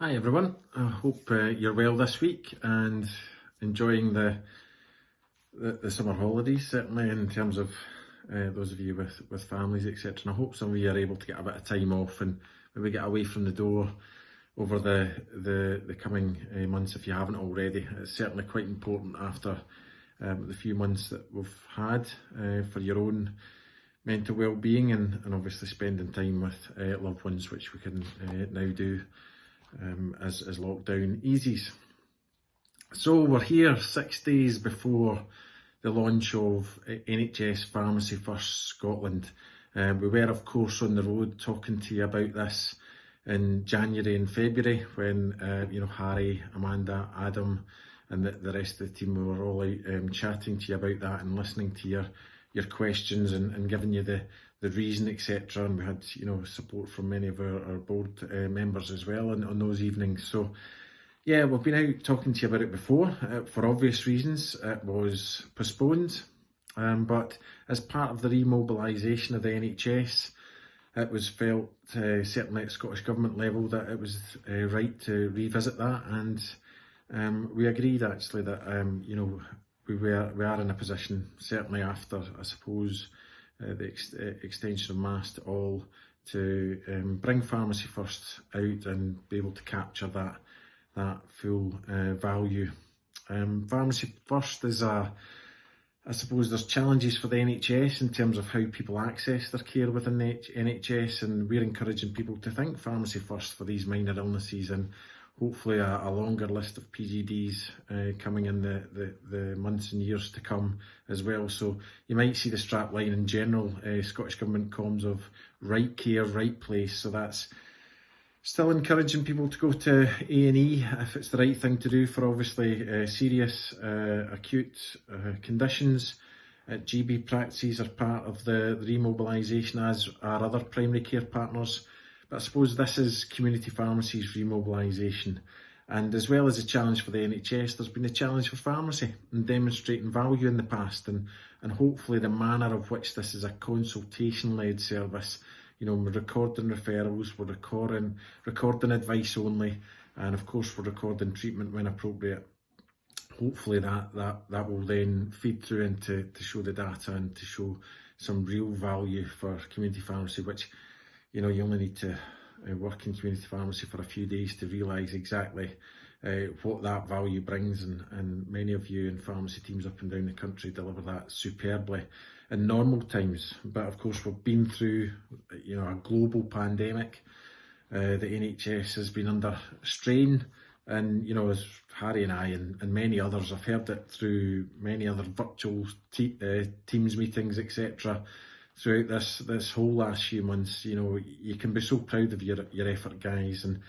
Hi everyone, I hope you're well this week and enjoying the summer holidays, certainly in terms of those of you with families, etc. And I hope some of you are able to get a bit of time off and maybe get away from the door over the coming months if you haven't already. It's certainly quite important after the few months that we've had for your own mental well-being and obviously spending time with loved ones, which we can now do as lockdown eases. So we're here 6 days before the launch of NHS Pharmacy First Scotland. We were of course on the road talking to you about this in January and February when Harry, Amanda, Adam and the rest of the team, we were all out chatting to you about that and listening to your questions and giving you the reason, etc. And we had support from many of our board members as well on those evenings. So yeah, we've been out talking to you about it before. For obvious reasons, it was postponed, but as part of the remobilisation of the NHS, it was felt, certainly at Scottish Government level, that it was right to revisit that, and we agreed actually that we are in a position, certainly after, I suppose, the extension of MAST to all, to bring Pharmacy First out and be able to capture that full value. Pharmacy First is I suppose there's challenges for the NHS in terms of how people access their care within the NHS, and we're encouraging people to think Pharmacy First for these minor illnesses, and hopefully a longer list of PGDs coming in the months and years to come as well. So you might see the strapline in general, Scottish Government comms of right care, right place. So that's still encouraging people to go to A&E if it's the right thing to do for obviously serious acute conditions. GB practices are part of the remobilisation, as are other primary care partners. But I suppose this is community pharmacies remobilisation. And as well as a challenge for the NHS, there's been a challenge for pharmacy in demonstrating value in the past, and hopefully the manner of which this is a consultation-led service. We're recording referrals, we're recording advice only, and of course we're recording treatment when appropriate. Hopefully that will then feed through into to show the data and to show some real value for community pharmacy, which you only need to work in community pharmacy for a few days to realise exactly what that value brings, and many of you in pharmacy teams up and down the country deliver that superbly in normal times. But of course we've been through a global pandemic. The NHS has been under strain, and as Harry and I and many others have heard it through many other virtual Teams meetings, etc. throughout this whole last few months. You can be so proud of your effort, guys, and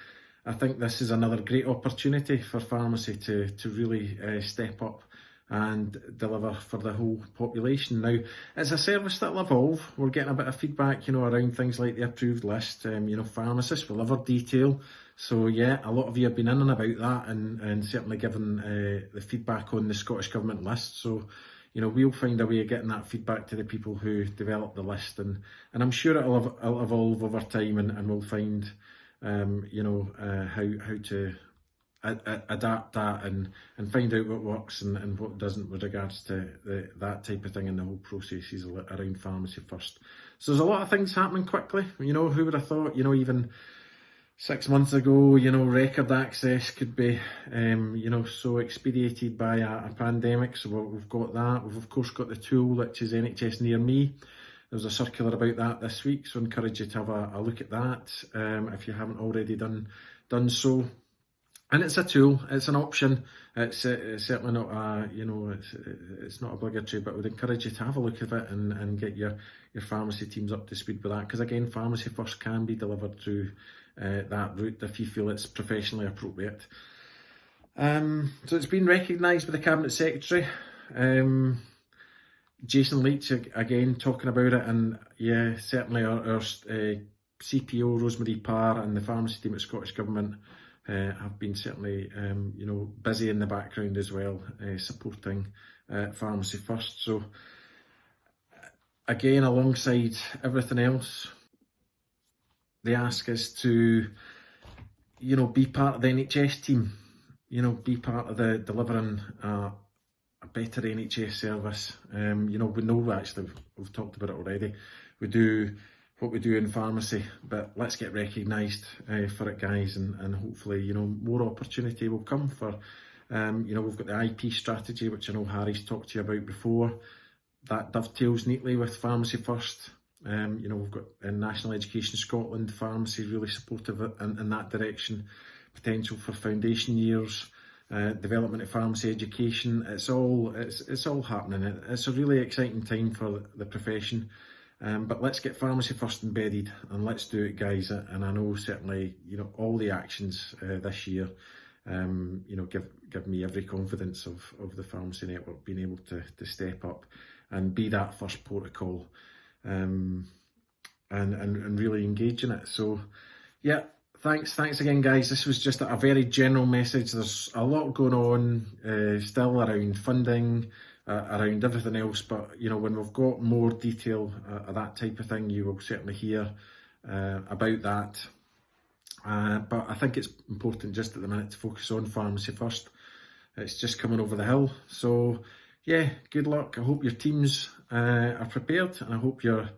I think this is another great opportunity for pharmacy to really step up and deliver for the whole population. Now, it's a service that will evolve. We're getting a bit of feedback, around things like the approved list. Pharmacists will ever detail. So yeah, a lot of you have been in and about that, and certainly given the feedback on the Scottish Government list. So we'll find a way of getting that feedback to the people who developed the list, and I'm sure it'll evolve over time, and we'll find how to adapt that and find out what works and what doesn't with regards to that type of thing, and the whole processes around Pharmacy First. So there's a lot of things happening quickly. Who would have thought, even 6 months ago, record access could be, so expedited by a pandemic. So we've got that. We've of course got the tool, which is NHS Near Me. There's a circular about that this week, so I encourage you to have a look at that if you haven't already done so. And it's a tool, it's an option. It's certainly not it's not obligatory, but I would encourage you to have a look at it and get your pharmacy teams up to speed with that, because again, Pharmacy First can be delivered through that route if you feel it's professionally appropriate. So it's been recognised by the Cabinet Secretary. Jason Leach again talking about it, and yeah, certainly our CPO Rosemary Parr and the pharmacy team at Scottish Government have been certainly busy in the background as well, supporting Pharmacy First. So again, alongside everything else, the ask is to you know, be part of the NHS team, you know, be part of the delivering a better NHS service. You know, we know actually, we've talked about it already, we do what we do in pharmacy, but let's get recognised for it, guys, and hopefully, you know, more opportunity will come for, you know, we've got the IP strategy, which I know Harry's talked to you about before. That dovetails neatly with Pharmacy First. You know, we've got National Education Scotland, Pharmacy really supportive in that direction, potential for foundation years, development of pharmacy education. It's all happening. It's a really exciting time for the profession. But let's get Pharmacy First embedded, and let's do it, guys. And I know certainly, you know, all the actions this year, you know, give me every confidence of the pharmacy network being able to step up and be that first protocol, and really engage in it. So yeah, thanks again, guys. This was just a very general message. There's a lot going on still around funding, around everything else, but you know, when we've got more detail of that type of thing, you will certainly hear about that. But I think it's important just at the minute to focus on Pharmacy First. It's just coming over the hill. So yeah, good luck. I hope your teams are prepared, and I hope you're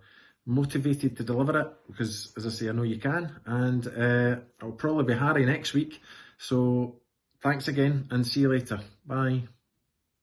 motivated to deliver it, because as I say, I know you can. And I'll probably be Harry next week. So thanks again, and see you later. Bye.